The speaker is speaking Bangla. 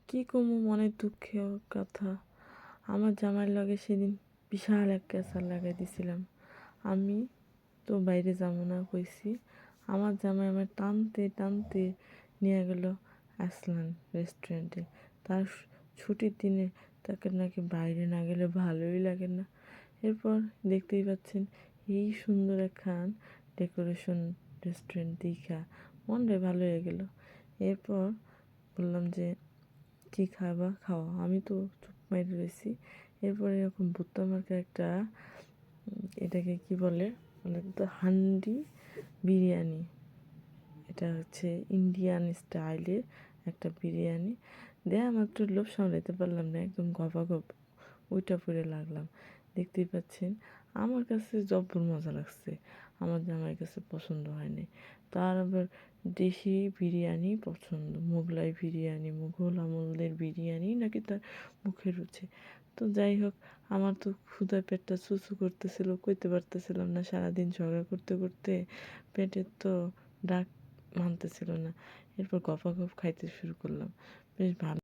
কি কমু মনের দুঃখের কথা। আমার জামাইয়ের লগে সেদিন বিশাল এক ক্যাচাল লাগাই দিছিলাম। আমি তো বাইরে যাবো না কইছি, আমার জামাই আমার টানতে টানতে নিয়ে গেল আসলান রেস্টুরেন্টে। তার ছুটির দিনে তাকে নাকি বাইরে না গেলে ভালোই লাগে না। এরপর দেখতেই পাচ্ছেন এই সুন্দর একখান ডেকোরেশন রেস্টুরেন্ট দেখা মনটা ভালো হয়ে গেল। এরপর বললাম যে কী খাবা খাওয়া, আমি তো চুপ মেরে রয়েছি। এরপর এরকম ভুট্টা মার্কা একটা এটাকে কি বলে বলে তো হান্ডি বিরিয়ানি, এটা হচ্ছে ইন্ডিয়ান স্টাইলের একটা বিরিয়ানি। দেয়া মাত্র লোভ সামলাতে পারলাম না, একদম গপাগপ ওইটা পরে লাগলাম। দেখতেই পাচ্ছেন আমার কাছে জব্বর মজা লাগছে, আমার জামাইয়ের কাছে পছন্দ হয়নি। তার আবার দেশি বিরিয়ানি পছন্দ, মোগলাই বিরিয়ানি, মুঘল আমলদের বিরিয়ানি নাকি তার মুখে রুচে। তো যাই হোক, আমার তো ক্ষুধায় পেটটা চুচু করতেছিল, কইতে পারতেছিলাম না, সারাদিন ঝগড়া করতে করতে পেটের তো ডাক মানতেছিল না। এরপর গপাগপ খাইতে শুরু করলাম, বেশ ভালো।